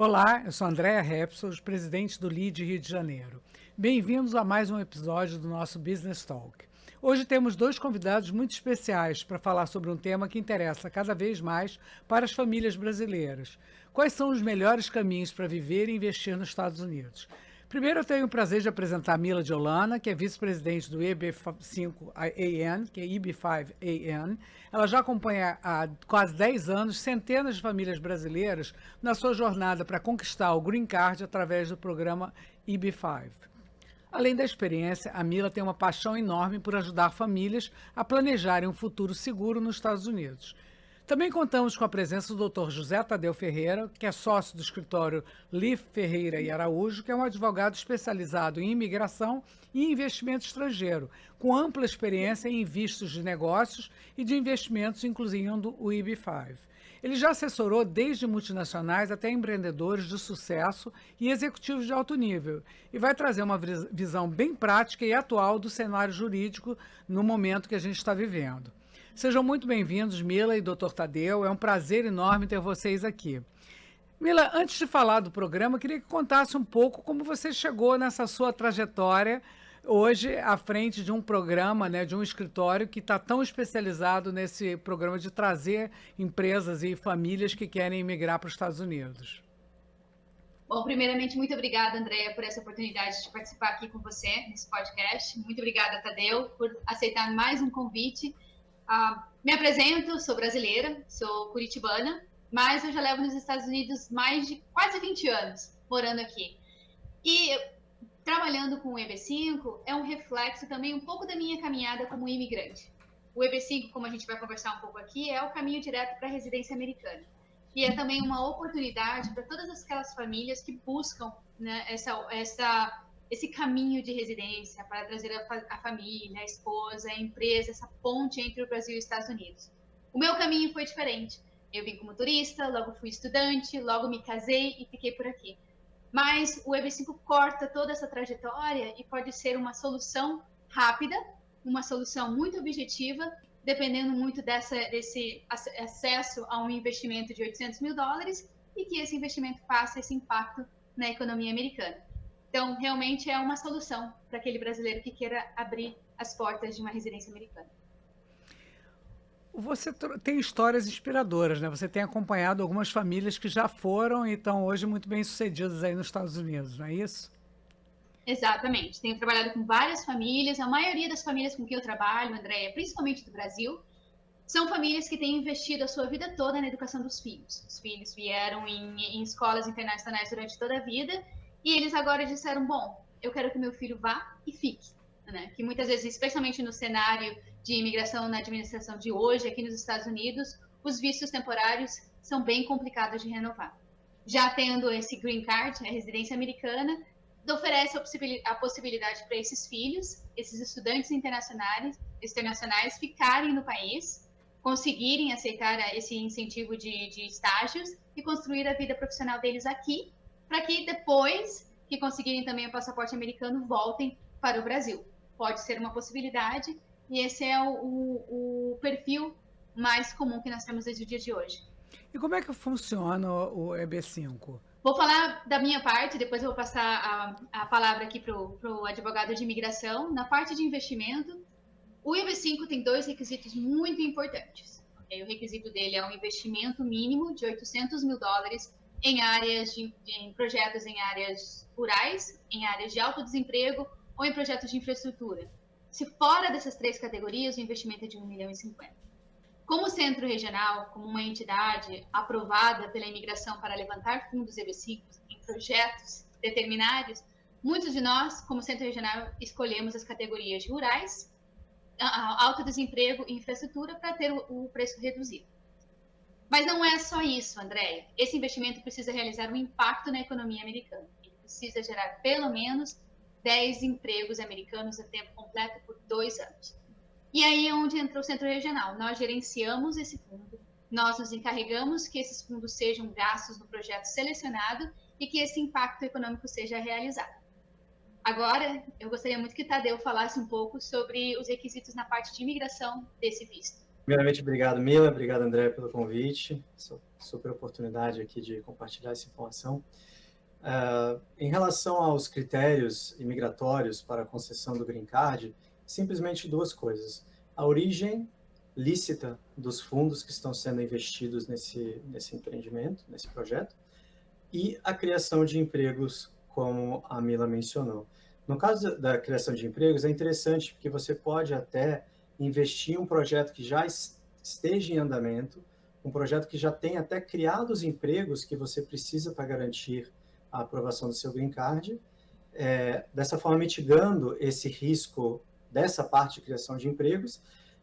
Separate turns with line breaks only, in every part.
Olá, eu sou Andréa Repsos, presidente do LEAD Rio de Janeiro. Bem-vindos a mais um episódio do nosso Business Talk. Hoje temos dois convidados muito especiais para falar sobre um tema que interessa cada vez mais para as famílias brasileiras. Quais são os melhores caminhos para viver e investir nos Estados Unidos? Primeiro, eu tenho o prazer de apresentar a Mila Diolana, que é vice-presidente do EB5AN, que é EB5AN. Ela já acompanha há quase 10 anos centenas de famílias brasileiras na sua jornada para conquistar o Green Card através do programa EB5. Além da experiência, a Mila tem uma paixão enorme por ajudar famílias a planejarem um futuro seguro nos Estados Unidos. Também contamos com a presença do Dr. José Tadeu Ferreira, que é sócio do escritório Leaf Ferreira e Araújo, que é um advogado especializado em imigração e investimento estrangeiro, com ampla experiência em vistos de negócios e de investimentos, incluindo o EB5. Ele já assessorou desde multinacionais até empreendedores de sucesso e executivos de alto nível e vai trazer uma visão bem prática e atual do cenário jurídico no momento que a gente está vivendo. Sejam muito bem-vindos, Mila e Dr. Tadeu. É um prazer enorme ter vocês aqui. Mila, antes de falar do programa, queria que contasse um pouco como você chegou nessa sua trajetória hoje à frente de um programa, de um escritório que está tão especializado nesse programa de trazer empresas e famílias que querem emigrar para os Estados Unidos.
Bom, primeiramente, muito obrigada, Andréa, por essa oportunidade de participar aqui com você nesse podcast. Muito obrigada, Tadeu, por aceitar mais um convite. Me apresento, sou brasileira, sou curitibana, mas eu já levo nos Estados Unidos mais de quase 20 anos morando aqui. E trabalhando com o EB5 é um reflexo também um pouco da minha caminhada como imigrante. O EB5, como a gente vai conversar um pouco aqui, é o caminho direto para a residência americana. E é também uma oportunidade para todas aquelas famílias que buscam, né, esse caminho de residência para trazer a família, a esposa, a empresa, essa ponte entre o Brasil e os Estados Unidos. O meu caminho foi diferente. Eu vim como turista, logo fui estudante, logo me casei e fiquei por aqui. Mas o EB5 corta toda essa trajetória e pode ser uma solução rápida, uma solução muito objetiva, dependendo muito desse acesso a um investimento de $800 mil e que esse investimento faça esse impacto na economia americana. Então, realmente é uma solução para aquele brasileiro que queira abrir as portas de uma residência americana.
Você tem histórias inspiradoras, né? Você tem acompanhado algumas famílias que já foram e estão hoje muito bem-sucedidas aí nos Estados Unidos, não é isso?
Exatamente. Tenho trabalhado com várias famílias. A maioria das famílias com quem eu trabalho, Andréia, principalmente do Brasil, são famílias que têm investido a sua vida toda na educação dos filhos. Os filhos vieram em escolas internacionais durante toda a vida e eles agora disseram, bom, eu quero que meu filho vá e fique. Né? Que muitas vezes, especialmente no cenário de imigração na administração de hoje, aqui nos Estados Unidos, os vistos temporários são bem complicados de renovar. Já tendo esse Green Card, a residência americana, oferece a possibilidade para esses filhos, esses estudantes internacionais ficarem no país, conseguirem aceitar esse incentivo de estágios e construir a vida profissional deles aqui, para que depois que conseguirem também o passaporte americano, voltem para o Brasil. Pode ser uma possibilidade e esse é o perfil mais comum que nós temos desde o dia de hoje.
E como é que funciona o EB5?
Vou falar da minha parte, depois eu vou passar a palavra aqui para o advogado de imigração. Na parte de investimento, o EB5 tem dois requisitos muito importantes. Okay? O requisito dele é um investimento mínimo de $800 mil em áreas em projetos em áreas rurais, em áreas de alto desemprego ou em projetos de infraestrutura. Se fora dessas três categorias, o investimento é de 1,50 milhão. Como centro regional, como uma entidade aprovada pela imigração para levantar fundos EB5 em projetos determinados, muitos de nós, como centro regional, escolhemos as categorias de rurais, alto desemprego e infraestrutura para ter o preço reduzido. Mas não é só isso, Andréia. Esse investimento precisa realizar um impacto na economia americana. Ele precisa gerar pelo menos 10 empregos americanos a tempo completo por 2 anos. E aí é onde entra o Centro Regional. Nós gerenciamos esse fundo, nós nos encarregamos que esses fundos sejam gastos no projeto selecionado e que esse impacto econômico seja realizado. Agora, eu gostaria muito que Tadeu falasse um pouco sobre os requisitos na parte de imigração desse visto.
Primeiramente, obrigado, Mila. Obrigado, André, pelo convite. Sou super oportunidade aqui de compartilhar essa informação. Em relação aos critérios imigratórios para a concessão do Green Card, simplesmente duas coisas. A origem lícita dos fundos que estão sendo investidos nesse empreendimento, nesse projeto, e a criação de empregos, como a Mila mencionou. No caso da criação de empregos, é interessante porque você pode até investir em um projeto que já esteja em andamento, um projeto que já tem até criado os empregos que você precisa para garantir a aprovação do seu Green Card, dessa forma mitigando esse risco dessa parte de criação de empregos,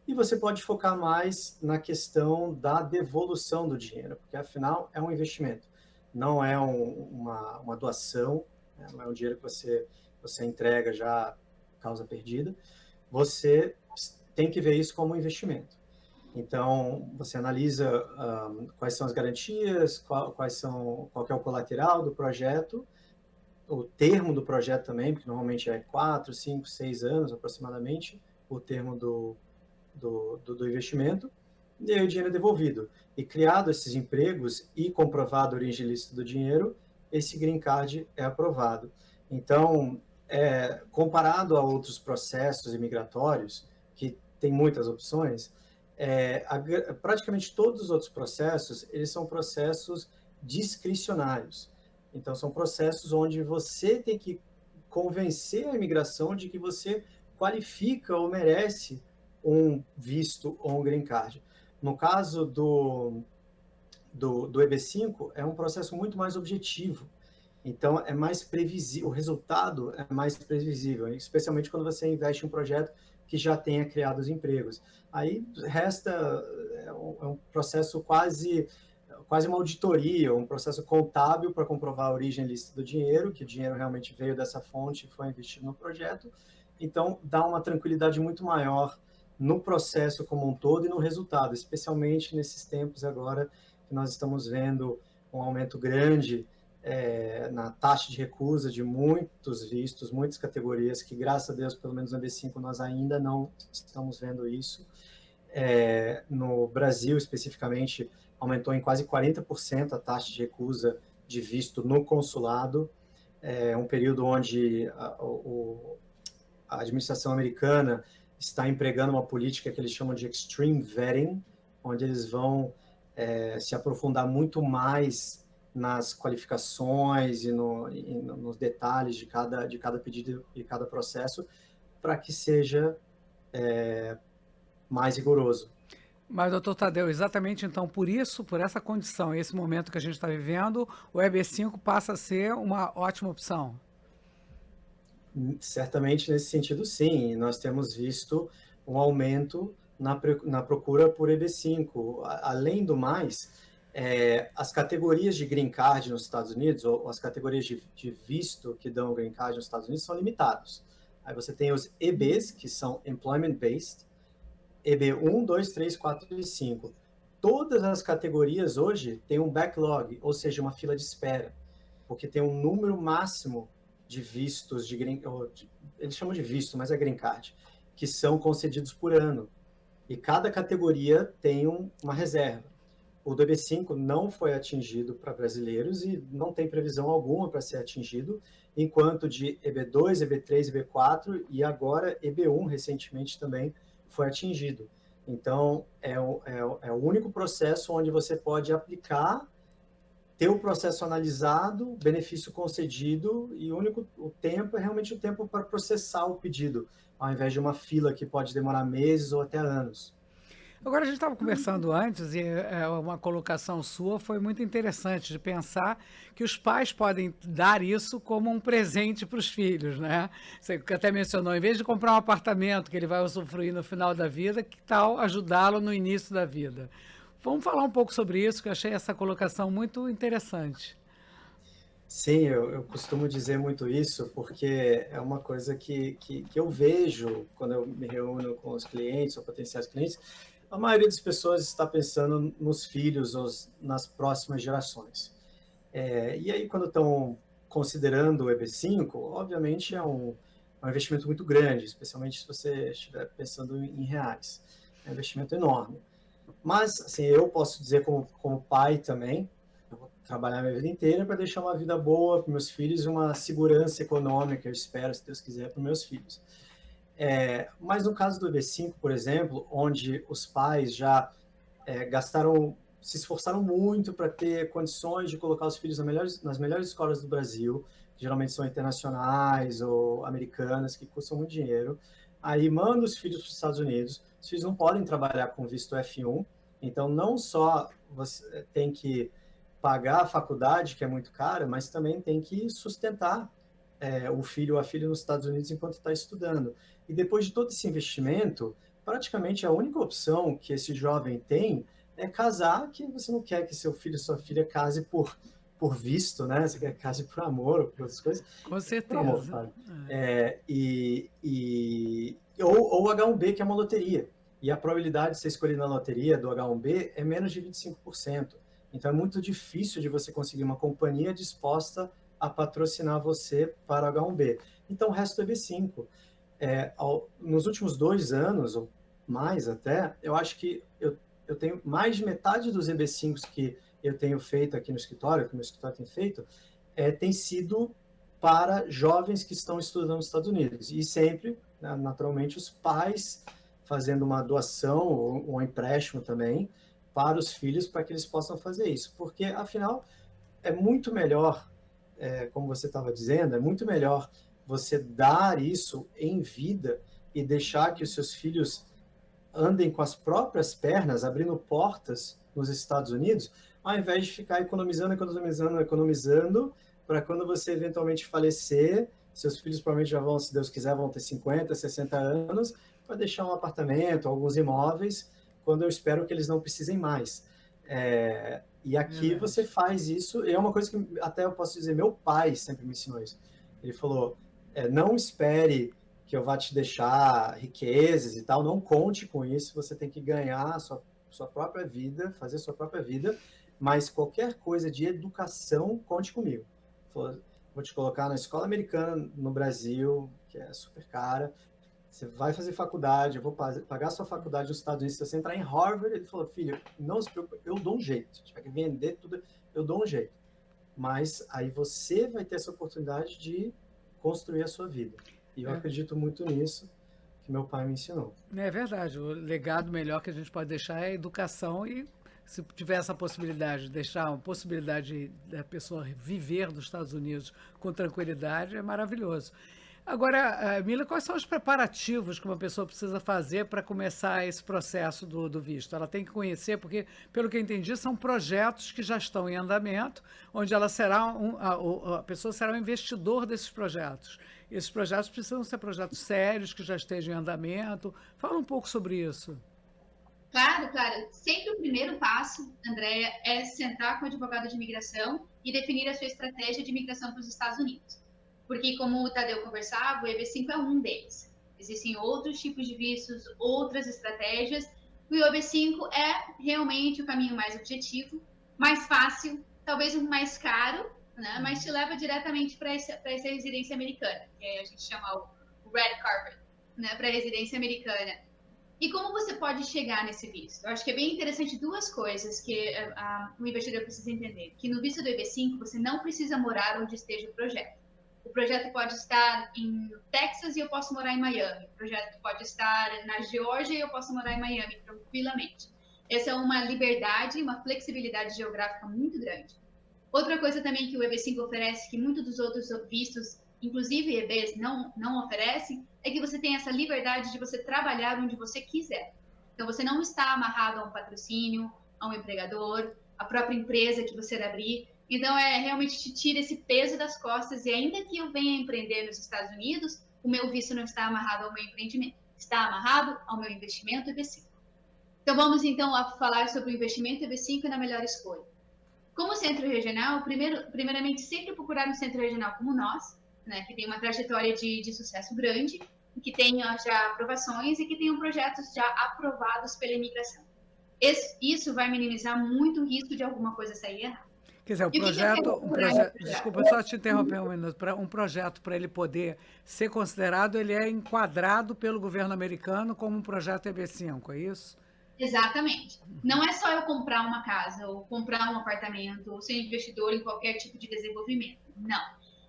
e você pode focar mais na questão da devolução do dinheiro, porque afinal é um investimento, não é uma doação, né? Não é um dinheiro que você entrega já causa perdida, você tem que ver isso como um investimento. Então, você analisa quais são as garantias, qual que é o colateral do projeto, o termo do projeto também, porque normalmente é 4, 5, 6 anos aproximadamente, o termo do investimento, e aí o dinheiro é devolvido. E criado esses empregos e comprovado a origem ilícita do dinheiro, esse Green Card é aprovado. Então, comparado a outros processos imigratórios, que tem muitas opções, praticamente todos os outros processos, eles são processos discricionários. Então, são processos onde você tem que convencer a imigração de que você qualifica ou merece um visto ou um Green Card. No caso do EB5, é um processo muito mais objetivo. Então, é mais previsível, o resultado é mais previsível, especialmente quando você investe em um projeto que já tenha criado os empregos. Aí resta um processo quase uma auditoria, um processo contábil para comprovar a origem lícita do dinheiro, que o dinheiro realmente veio dessa fonte e foi investido no projeto. Então, dá uma tranquilidade muito maior no processo como um todo e no resultado, especialmente nesses tempos agora que nós estamos vendo um aumento grande na taxa de recusa de muitos vistos, muitas categorias, que graças a Deus, pelo menos no B5, nós ainda não estamos vendo isso. No Brasil, especificamente, aumentou em quase 40% a taxa de recusa de visto no consulado, um período onde a administração americana está empregando uma política que eles chamam de extreme vetting, onde eles vão se aprofundar muito mais nas qualificações e nos detalhes de cada pedido e cada processo, para que seja mais rigoroso.
Mas, doutor Tadeu, exatamente então por isso, por essa condição, esse momento que a gente está vivendo, o EB5 passa a ser uma ótima opção?
Certamente nesse sentido, sim. Nós temos visto um aumento na procura por EB5. Além do mais, as categorias de Green Card nos Estados Unidos, ou as categorias de visto que dão Green Card nos Estados Unidos, são limitados. Aí você tem os EBs, que são Employment Based, EB1, 2, 3, 4 e 5. Todas as categorias hoje têm um backlog, ou seja, uma fila de espera, porque tem um número máximo de vistos, eles chamam de visto, mas é Green Card, que são concedidos por ano. E cada categoria tem uma reserva. O do EB5 não foi atingido para brasileiros e não tem previsão alguma para ser atingido, enquanto de EB2, EB3, EB4 e agora EB1 recentemente também foi atingido. Então, é o único processo onde você pode aplicar, ter o processo analisado, benefício concedido, e o tempo é realmente o tempo para processar o pedido, ao invés de uma fila que pode demorar meses ou até anos.
Agora, a gente estava conversando antes, e uma colocação sua foi muito interessante, de pensar que os pais podem dar isso como um presente para os filhos, né? Você até mencionou, em vez de comprar um apartamento que ele vai usufruir no final da vida, que tal ajudá-lo no início da vida? Vamos falar um pouco sobre isso, que eu achei essa colocação muito interessante.
Sim, eu costumo dizer muito isso, porque é uma coisa que eu vejo quando eu me reúno com os clientes ou potenciais clientes. A maioria das pessoas está pensando nos filhos ou nas próximas gerações. E aí, quando estão considerando o EB5, obviamente é um investimento muito grande, especialmente se você estiver pensando em reais. É um investimento enorme. Mas, assim, eu posso dizer como pai também, eu vou trabalhar minha vida inteira para deixar uma vida boa para meus filhos e uma segurança econômica, eu espero, se Deus quiser, para meus filhos. Mas no caso do EB5, por exemplo, onde os pais já se esforçaram muito para ter condições de colocar os filhos nas melhores escolas do Brasil, que geralmente são internacionais ou americanas, que custam muito dinheiro. Aí manda os filhos para os Estados Unidos, os filhos não podem trabalhar com visto F1, então não só você tem que pagar a faculdade, que é muito cara, mas também tem que sustentar o filho ou a filha nos Estados Unidos enquanto está estudando. E depois de todo esse investimento, praticamente a única opção que esse jovem tem é casar, que você não quer que seu filho ou sua filha case por visto, né? Você quer que case por amor ou por outras coisas.
Com certeza.
Por amor, sabe? Ou H1B, que é uma loteria. E a probabilidade de você escolher na loteria do H1B é menos de 25%. Então é muito difícil de você conseguir uma companhia disposta a patrocinar você para o H1B. Então o resto é B5. Nos últimos 2 anos, ou mais até, eu acho que eu tenho mais de metade dos EB5s que eu tenho feito aqui no escritório, que o meu escritório tem feito, tem sido para jovens que estão estudando nos Estados Unidos. E sempre, naturalmente, os pais fazendo uma doação ou um empréstimo também para os filhos, para que eles possam fazer isso. Porque, afinal, é muito melhor, como você estava dizendo, é muito melhor você dar isso em vida e deixar que os seus filhos andem com as próprias pernas, abrindo portas nos Estados Unidos, ao invés de ficar economizando, para quando você eventualmente falecer, seus filhos provavelmente já vão, se Deus quiser, vão ter 50, 60 anos, para deixar um apartamento, alguns imóveis, quando eu espero que eles não precisem mais. E aqui você faz isso, e é uma coisa que até eu posso dizer, meu pai sempre me ensinou isso. Ele falou, não espere que eu vá te deixar riquezas e tal, não conte com isso, você tem que ganhar a sua própria vida, fazer a sua própria vida, mas qualquer coisa de educação, conte comigo. Vou te colocar na escola americana no Brasil, que é super cara, você vai fazer faculdade, eu vou pagar a sua faculdade nos Estados Unidos, se você entrar em Harvard, ele falou, filho, não se preocupe, eu dou um jeito, se tiver que vender tudo, eu dou um jeito. Mas aí você vai ter essa oportunidade de construir a sua vida. E eu acredito muito nisso que meu pai me ensinou.
É verdade, o legado melhor que a gente pode deixar é a educação e se tiver essa possibilidade de deixar uma possibilidade da pessoa viver nos Estados Unidos com tranquilidade, é maravilhoso. Agora, Mila, quais são os preparativos que uma pessoa precisa fazer para começar esse processo do visto? Ela tem que conhecer, porque, pelo que eu entendi, são projetos que já estão em andamento, onde ela será a pessoa será um investidor desses projetos. Esses projetos precisam ser projetos sérios, que já estejam em andamento. Fala um pouco sobre isso.
Claro, claro. Sempre o primeiro passo, Andréia, é sentar com o advogado de imigração e definir a sua estratégia de imigração para os Estados Unidos. Porque, como o Tadeu conversava, o EB5 é um deles. Existem outros tipos de vistos, outras estratégias, e o EB5 é realmente o caminho mais objetivo, mais fácil, talvez o mais caro, né? Mas te leva diretamente para essa residência americana, que a gente chama o red carpet, né? Para a residência americana. E como você pode chegar nesse visto? Eu acho que é bem interessante 2 coisas que o investidor precisa entender. Que no visto do EB5, você não precisa morar onde esteja o projeto. O projeto pode estar em Texas e eu posso morar em Miami. O projeto pode estar na Geórgia e eu posso morar em Miami tranquilamente. Essa é uma liberdade, uma flexibilidade geográfica muito grande. Outra coisa também que o EB5 oferece, que muitos dos outros vistos, inclusive EBs, não oferecem, é que você tem essa liberdade de você trabalhar onde você quiser. Então, você não está amarrado a um patrocínio, a um empregador, a própria empresa que você abrir. Então, realmente te tira esse peso das costas. E ainda que eu venha empreender nos Estados Unidos, o meu visto não está amarrado ao meu empreendimento, está amarrado ao meu investimento EB5. Então, vamos então a falar sobre o investimento EB5 na melhor escolha. Como centro regional, primeiramente, sempre procurar um centro regional como nós, né, que tem uma trajetória de sucesso grande, que tenha já aprovações e que tenham projetos já aprovados pela imigração. Isso vai minimizar muito o risco de alguma coisa sair errada.
Quer dizer, desculpa, só te interromper um minuto. Um projeto, para ele poder ser considerado, ele é enquadrado pelo governo americano como um projeto EB5, é isso?
Exatamente. Não é só eu comprar uma casa, ou comprar um apartamento, ou ser investidor em qualquer tipo de desenvolvimento. Não.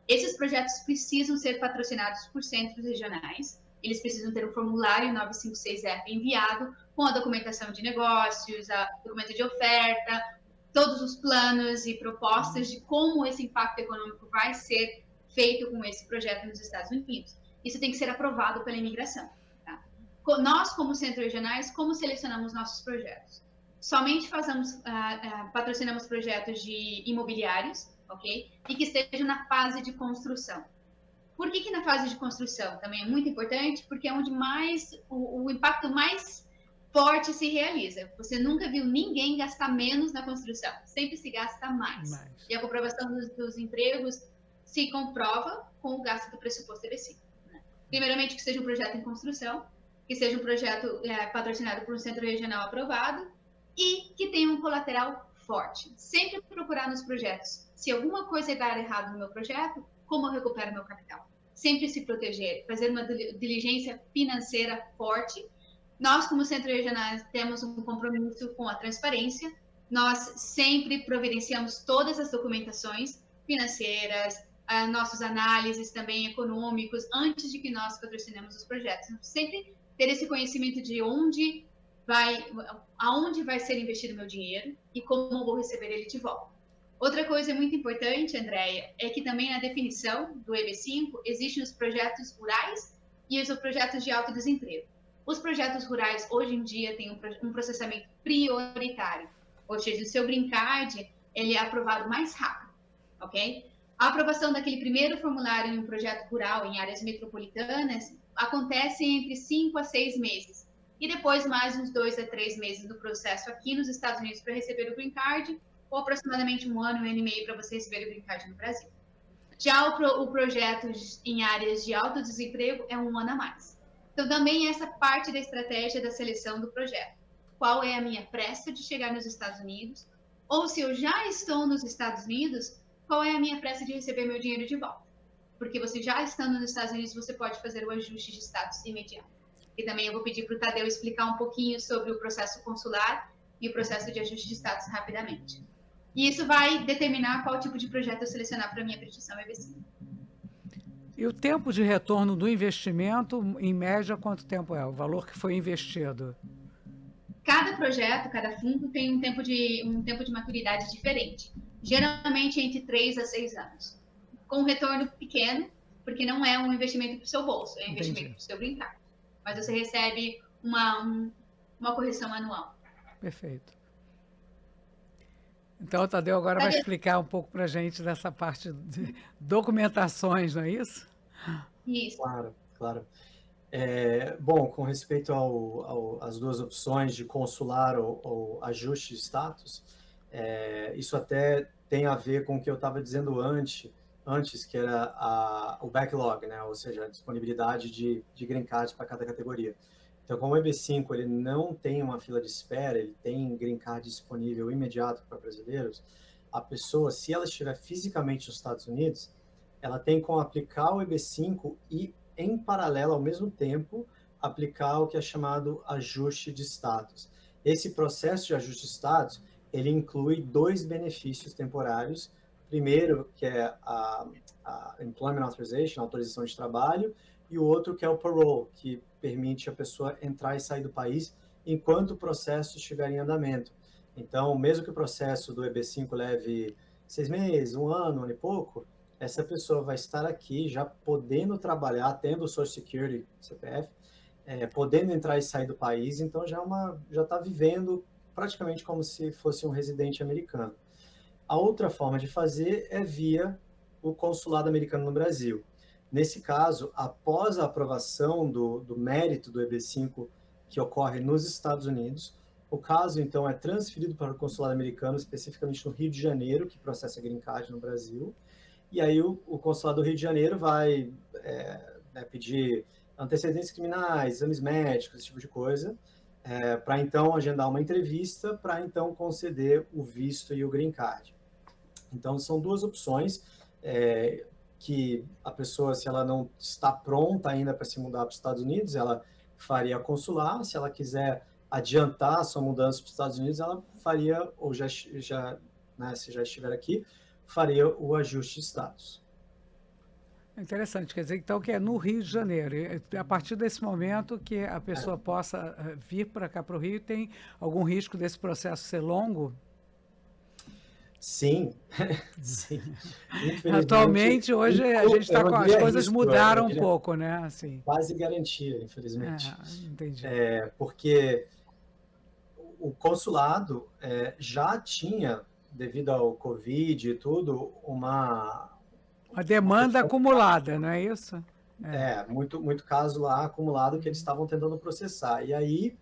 Esses projetos precisam ser patrocinados por centros regionais. Eles precisam ter um formulário 956F enviado com a documentação de negócios, a documento de oferta, todos os planos e propostas de como esse impacto econômico vai ser feito com esse projeto nos Estados Unidos. Isso tem que ser aprovado pela imigração. Tá? Nós, como centros regionais, como selecionamos nossos projetos? Somente patrocinamos projetos de imobiliários, ok? E que estejam na fase de construção. Por que na fase de construção? Também é muito importante, porque é onde o impacto mais forte se realiza. Você nunca viu ninguém gastar menos na construção. Sempre se gasta mais. E a comprovação dos empregos se comprova com o gasto do pressuposto EB5. Né? Primeiramente, que seja um projeto em construção, que seja um projeto patrocinado por um centro regional aprovado e que tenha um colateral forte. Sempre procurar nos projetos. Se alguma coisa dar errado no meu projeto, como eu recupero meu capital? Sempre se proteger, fazer uma diligência financeira forte. Nós, como centro regional, temos um compromisso com a transparência. Nós sempre providenciamos todas as documentações financeiras, nossos análises também econômicos, antes de que nós patrocinemos os projetos. Sempre ter esse conhecimento de aonde vai ser investido meu dinheiro e como eu vou receber ele de volta. Outra coisa muito importante, Andréia, é que também na definição do EB5 existem os projetos rurais e os projetos de alto desemprego. Os projetos rurais, hoje em dia, têm um processamento prioritário, ou seja, o seu Green Card ele é aprovado mais rápido, ok? A aprovação daquele primeiro formulário em um projeto rural em áreas metropolitanas acontece entre 5 a 6 meses, e depois mais uns 2 a 3 meses do processo aqui nos Estados Unidos para receber o Green Card, ou aproximadamente 1 ano e meio para você receber o Green Card no Brasil. Já o projeto em áreas de alto desemprego é 1 ano a mais. Então, também essa parte da estratégia da seleção do projeto. Qual é a minha pressa de chegar nos Estados Unidos? Ou se eu já estou nos Estados Unidos, qual é a minha pressa de receber meu dinheiro de volta? Porque você já estando nos Estados Unidos, você pode fazer o ajuste de status imediato. E também eu vou pedir para o Tadeu explicar um pouquinho sobre o processo consular e o processo de ajuste de status rapidamente. E isso vai determinar qual tipo de projeto eu selecionar para a minha petição EB5.
E o tempo de retorno do investimento, em média, quanto tempo é? O valor que foi investido?
Cada projeto, cada fundo tem um tempo de maturidade diferente. Geralmente entre 3 a 6 anos. Com um retorno pequeno, porque não é um investimento para o seu bolso, é um investimento para o seu Green Card. Mas você recebe uma correção anual.
Perfeito. Então, o Tadeu agora vai explicar um pouco para a gente dessa parte de documentações, não é isso?
Isso.
Claro. Bom, com respeito às duas opções de consular ou ajuste de status, isso até tem a ver com o que eu estava dizendo antes, que era o backlog, né? Ou seja, a disponibilidade de green card para cada categoria. Então, como o EB5 ele não tem uma fila de espera, ele tem green card disponível imediato para brasileiros, a pessoa, se ela estiver fisicamente nos Estados Unidos, ela tem como aplicar o EB5 e, em paralelo, ao mesmo tempo, aplicar o que é chamado ajuste de status. Esse processo de ajuste de status, ele inclui 2 benefícios temporários. Primeiro, que é a Employment Authorization, a autorização de trabalho, e o outro que é o parole, que permite a pessoa entrar e sair do país enquanto o processo estiver em andamento. Então, mesmo que o processo do EB5 leve 6 meses, 1 ano e pouco, essa pessoa vai estar aqui já podendo trabalhar, tendo o Social Security, CPF, podendo entrar e sair do país, então já está vivendo praticamente como se fosse um residente americano. A outra forma de fazer é via o consulado americano no Brasil. Nesse caso, após a aprovação do mérito do EB5 que ocorre nos Estados Unidos, o caso, então, é transferido para o consulado americano, especificamente no Rio de Janeiro, que processa Green Card no Brasil, e aí o consulado do Rio de Janeiro vai pedir antecedentes criminais, exames médicos, esse tipo de coisa, para então agendar uma entrevista, para então conceder o visto e o Green Card. Então, são 2 opções que a pessoa, se ela não está pronta ainda para se mudar para os Estados Unidos, ela faria consular. Se ela quiser adiantar a sua mudança para os Estados Unidos, ela faria, ou né, se já estiver aqui, faria o ajuste de status.
Interessante, quer dizer, então, que é no Rio de Janeiro. E a partir desse momento que a pessoa possa vir para cá, para o Rio, tem algum risco desse processo ser longo?
Sim, sim.
Atualmente, hoje a gente está com as coisas mudaram um pouco, né? Assim.
Quase garantia, infelizmente.
Entendi.
Porque o consulado já tinha, devido ao Covid e tudo, uma
demanda acumulada, não é isso?
Muito caso lá acumulado que eles estavam tentando processar. E aí,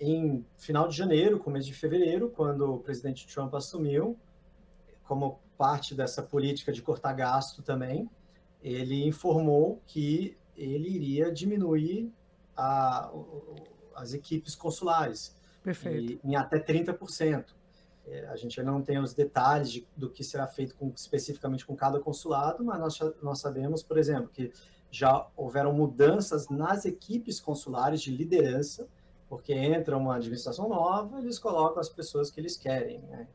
em final de janeiro, começo de fevereiro, quando o presidente Trump assumiu, como parte dessa política de cortar gasto também, ele informou que ele iria diminuir as equipes consulares em até 30%. A gente ainda não tem os detalhes do que será feito especificamente com cada consulado, mas nós sabemos, por exemplo, que já houveram mudanças nas equipes consulares de liderança, porque entra uma administração nova, eles colocam as pessoas que eles querem, né,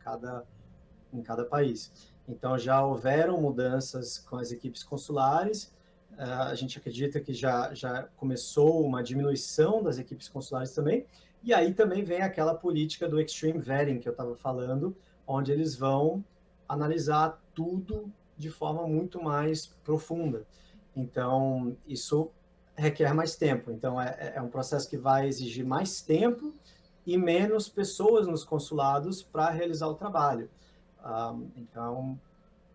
em cada país. Então, já houveram mudanças com as equipes consulares. A gente acredita que já começou uma diminuição das equipes consulares também. E aí também vem aquela política do extreme vetting que eu estava falando, onde eles vão analisar tudo de forma muito mais profunda. Então, isso requer mais tempo. Então, é um processo que vai exigir mais tempo e menos pessoas nos consulados para realizar o trabalho. Então,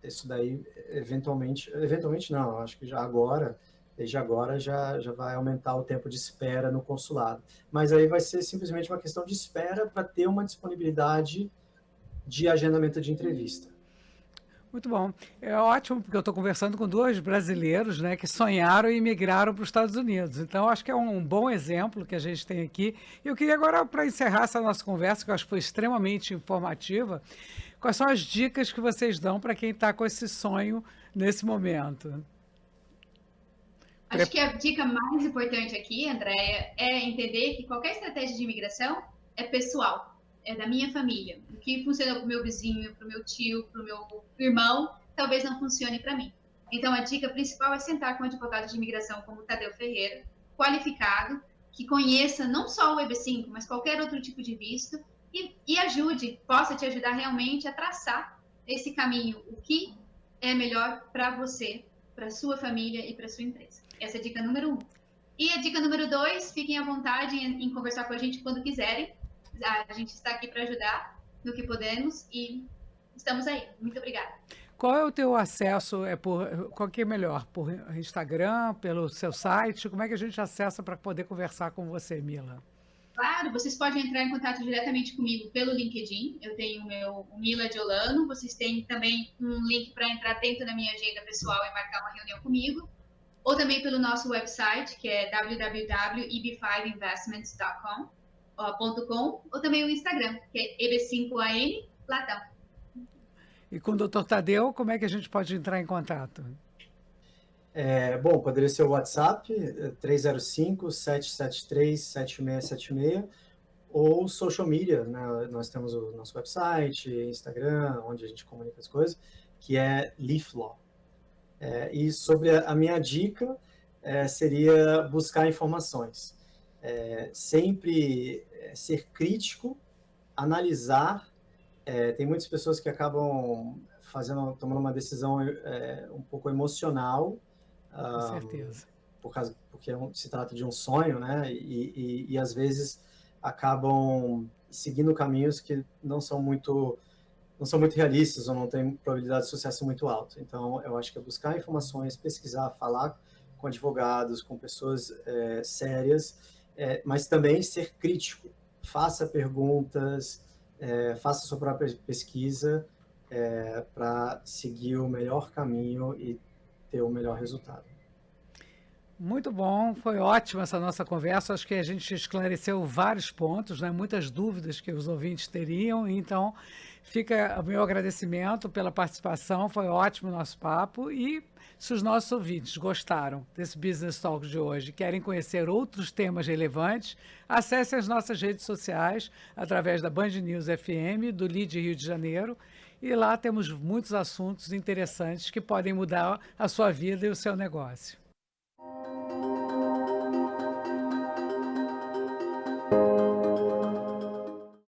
isso daí, eventualmente não, acho que desde agora já vai aumentar o tempo de espera no consulado. Mas aí vai ser simplesmente uma questão de espera para ter uma disponibilidade de agendamento de entrevista.
Muito bom. É ótimo, porque eu estou conversando com dois brasileiros, né, que sonharam e migraram para os Estados Unidos. Então, acho que é um bom exemplo que a gente tem aqui. Eu queria agora, para encerrar essa nossa conversa, que eu acho que foi extremamente informativa, quais são as dicas que vocês dão para quem está com esse sonho nesse momento?
Acho que a dica mais importante aqui, Andréia, é entender que qualquer estratégia de imigração é pessoal. É da minha família. O que funciona para o meu vizinho, para o meu tio, para o meu irmão, talvez não funcione para mim. Então, a dica principal é sentar com um advogado de imigração como o Tadeu Ferreira, qualificado, que conheça não só o EB5, mas qualquer outro tipo de visto, e possa te ajudar realmente a traçar esse caminho, o que é melhor para você, para sua família e para sua empresa. Essa é a dica número 1. E a dica número 2, fiquem à vontade em conversar com a gente quando quiserem. A gente está aqui para ajudar no que podemos e estamos aí. Muito obrigada.
Qual é o teu acesso? Qual que é melhor? Por Instagram, pelo seu site? Como é que a gente acessa para poder conversar com você, Mila?
Claro, vocês podem entrar em contato diretamente comigo pelo LinkedIn. Eu tenho o meu Mila Diolano. Vocês têm também um link para entrar dentro da minha agenda pessoal e marcar uma reunião comigo. Ou também pelo nosso website, que é www.eb5investments.com. Ou também o Instagram, que é EB5AN Latam.
E com o Dr. Tadeu, como é que a gente pode entrar em contato?
Bom, poderia ser o WhatsApp, 305-773-7676, ou social media, né? Nós temos o nosso website, Instagram, onde a gente comunica as coisas, que é LeafLaw. E sobre a minha dica, seria buscar informações. Sempre ser crítico, analisar. Tem muitas pessoas que acabam tomando uma decisão um pouco emocional,
com certeza,
porque se trata de um sonho, né? E às vezes acabam seguindo caminhos que não são muito realistas ou não têm probabilidade de sucesso muito alta. Então, eu acho que é buscar informações, pesquisar, falar com advogados, com pessoas sérias, mas também ser crítico. Faça perguntas, faça sua própria pesquisa para seguir o melhor caminho e ter o melhor resultado.
Muito bom, foi ótima essa nossa conversa. Acho que a gente esclareceu vários pontos, né? Muitas dúvidas que os ouvintes teriam. Então, fica o meu agradecimento pela participação. Foi ótimo o nosso papo. E se os nossos ouvintes gostaram desse Business Talk de hoje, querem conhecer outros temas relevantes, acesse as nossas redes sociais através da Band News FM, do Lead Rio de Janeiro. E lá temos muitos assuntos interessantes que podem mudar a sua vida e o seu negócio.